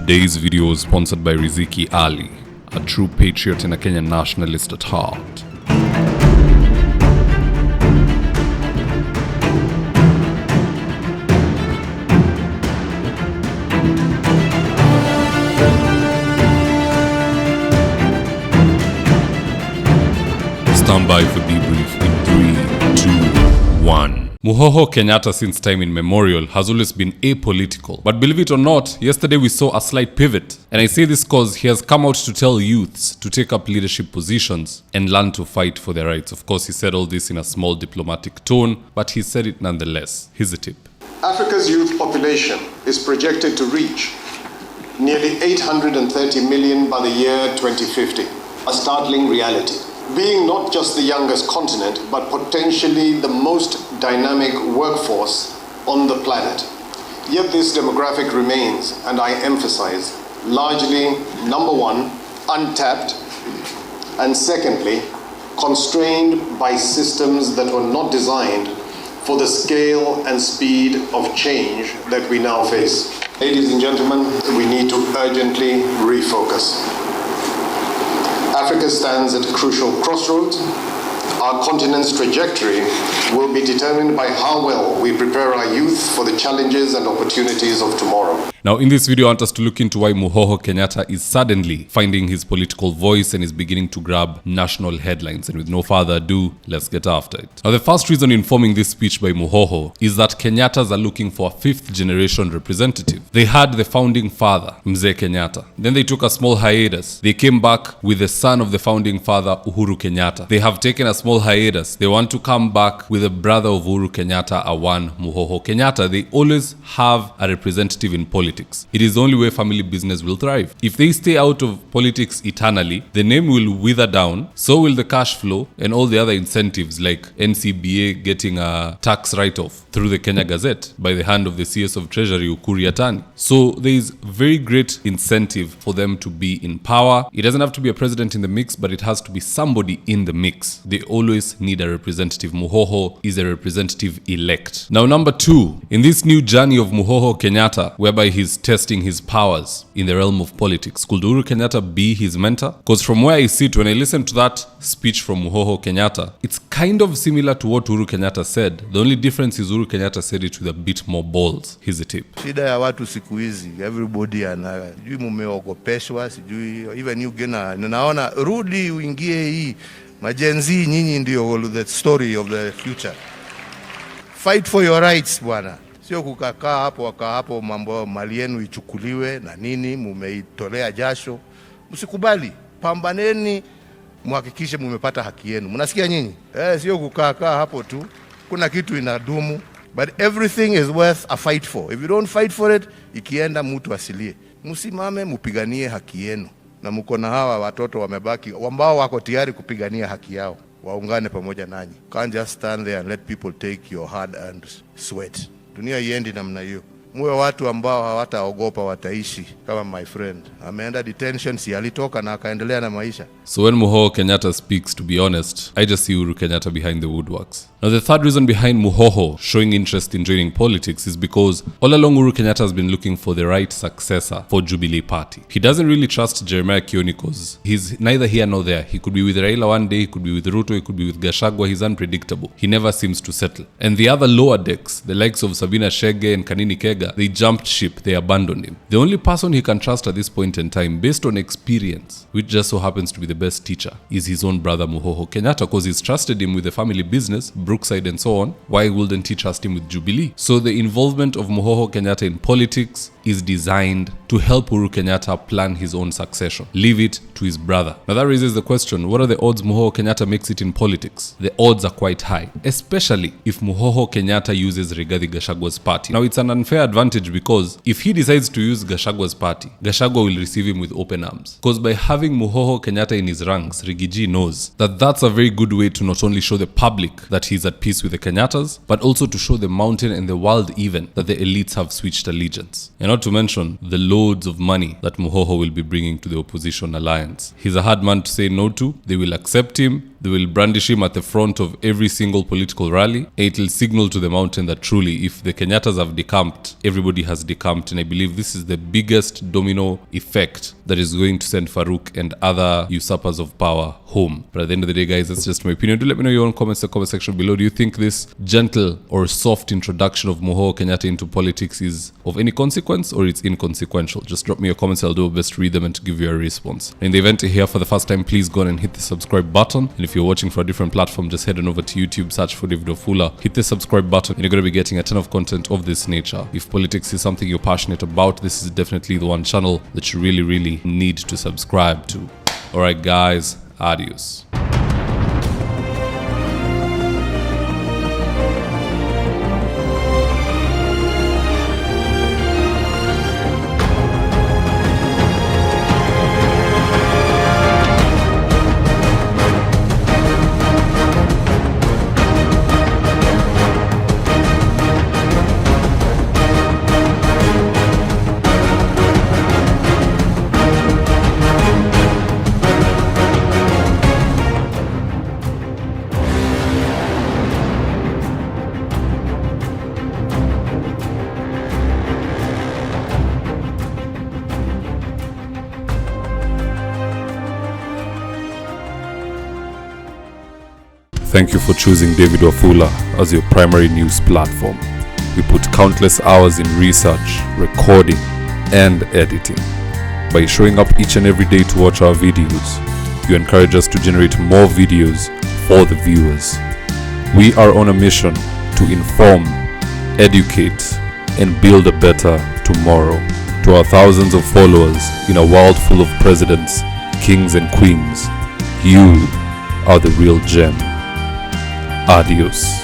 Today's video is sponsored by Riziki Ali, a true patriot and a Kenyan nationalist at heart. Stand by for debrief in 3, 2, 1. Muhoho Kenyatta since time immemorial has always been apolitical. But believe it or not, yesterday we saw a slight pivot. And I say this cause he has come out to tell youths to take up leadership positions and learn to fight for their rights. Of course, he said all this in a small diplomatic tone, but he said it nonetheless. Here's a tip. Africa's youth population is projected to reach nearly 830 million by the year 2050. A startling reality. Being not just the youngest continent, but potentially the most dynamic workforce on the planet. Yet this demographic remains, and I emphasize, largely, number one, untapped, and secondly, constrained by systems that were not designed for the scale and speed of change that we now face. Ladies and gentlemen, we need to urgently refocus. Africa stands at a crucial crossroads. Our continent's trajectory will be determined by how well we prepare our youth for the challenges and opportunities of tomorrow. Now, in this video, I want us to look into why Muhoho Kenyatta is suddenly finding his political voice and is beginning to grab national headlines. And with no further ado, let's get after it. Now, the first reason informing this speech by Muhoho is that Kenyattas are looking for a fifth-generation representative. They had the founding father, Mzee Kenyatta. Then they took a small hiatus. They came back with the son of the founding father, Uhuru Kenyatta. They have taken a small hiatus. They want to come back with the brother of Uhuru Kenyatta, one Muhoho Kenyatta. They always have a representative in politics. It is the only way family business will thrive. If they stay out of politics eternally, the name will wither down, so will the cash flow and all the other incentives like NCBA getting a tax write-off through the Kenya Gazette by the hand of the CS of Treasury, Ukuri Yatani. So there is very great incentive for them to be in power. It doesn't have to be a president in the mix, but it has to be somebody in the mix. They always need a representative. Muhoho is a representative elect. Now, number two, in this new journey of Muhoho Kenyatta, whereby he's testing his powers in the realm of politics, could Uhuru Kenyatta be his mentor? Because from where I sit, when I listen to that speech from Muhoho Kenyatta, it's kind of similar to what Uhuru Kenyatta said. The only difference is Uhuru Kenyatta said it with a bit more balls. Here's a tip. Shida ya watu siku hizi, everybody sijui mumeogopeshwa, sijui even you gena, naona rudi uingie hii majenzi, nyinyi ndio the story of the future. Fight for your rights bwana. Sio kukakaa hapo wakaa hapo mambo mali yenu ichukuliwe na nini, mumeitolea jasho. Msikubali, pambaneni, muhakikishe mumepata haki yenu. Mnasikia nyinyi? Sio kukaa hapo tu. Kuna kitu inadumu, but everything is worth a fight for. If you don't fight for it, ikienda mtu asilie. Msimame mupiganie haki yenu. Na mko na hawa watoto wamebaki ambao wako tayari kupigania haki yao. Waungane pamoja nanyi. Can't just stand there and let people take your hard-earned sweat. Dunia iendi namna hiyo. Muwe watu ambao hawataogopa, wataishi kama my friend. Ameenda detention, si alitoka na akaendelea na maisha. So when Muhoho Kenyatta speaks, to be honest, I just see Uhuru Kenyatta behind the woodworks. Now, the third reason behind Muhoho showing interest in joining politics is because all along Uhuru Kenyatta has been looking for the right successor for Jubilee party. He doesn't really trust Jeremiah Kioni because he's neither here nor there. He could be with Raila one day, he could be with Ruto, he could be with Gachagua. He's unpredictable. He never seems to settle. And the other lower decks, the likes of Sabina Chege and Kanini Kega, they jumped ship, they abandoned him. The only person he can trust at this point in time, based on experience, which just so happens to be the best teacher, is his own brother Muhoho Kenyatta, because he's trusted him with the family business, Brookside and so on. Why wouldn't he trust him with Jubilee? So the involvement of Muhoho Kenyatta in politics is designed to help Uhuru Kenyatta plan his own succession. Leave it to his brother. Now that raises the question, what are the odds Muhoho Kenyatta makes it in politics? The odds are quite high, especially if Muhoho Kenyatta uses Rigathi Gachagua's party. Now it's an unfair advantage because if he decides to use Gachagua's party, Gachagua will receive him with open arms. Because by having Muhoho Kenyatta in his ranks, Rigiji knows that that's a very good way to not only show the public that he's at peace with the Kenyattas, but also to show the mountain and the world even that the elites have switched allegiance. And not to mention the loads of money that Muhoho will be bringing to the opposition alliance. He's a hard man to say no to. They will accept him They will brandish him at the front of every single political rally. It will signal to the mountain that truly, if the Kenyattas have decamped, everybody has decamped. And I believe this is the biggest domino effect that is going to send Farouk and other usurpers of power home. But at the end of the day, guys, that's just my opinion. Do let me know your own comments in the comment section below. Do you think this gentle or soft introduction of Muhoho Kenyatta into politics is of any consequence, or it's inconsequential? Just drop me your comments. I'll do my best to read them and to give you a response. In the event you're here for the first time, please go on and hit the subscribe button. And if you're watching for a different platform, just head on over to YouTube, search for David Wafula, hit the subscribe button, and you're going to be getting a ton of content of this nature. If politics is something you're passionate about, this is definitely the one channel that you really need to subscribe to. Alright guys, adios. Thank you for choosing David Wafula as your primary news platform. We put countless hours in research, recording, and editing. By showing up each and every day to watch our videos, you encourage us to generate more videos for the viewers. We are on a mission to inform, educate, and build a better tomorrow. To our thousands of followers in a world full of presidents, kings, and queens, you are the real gem. Adios.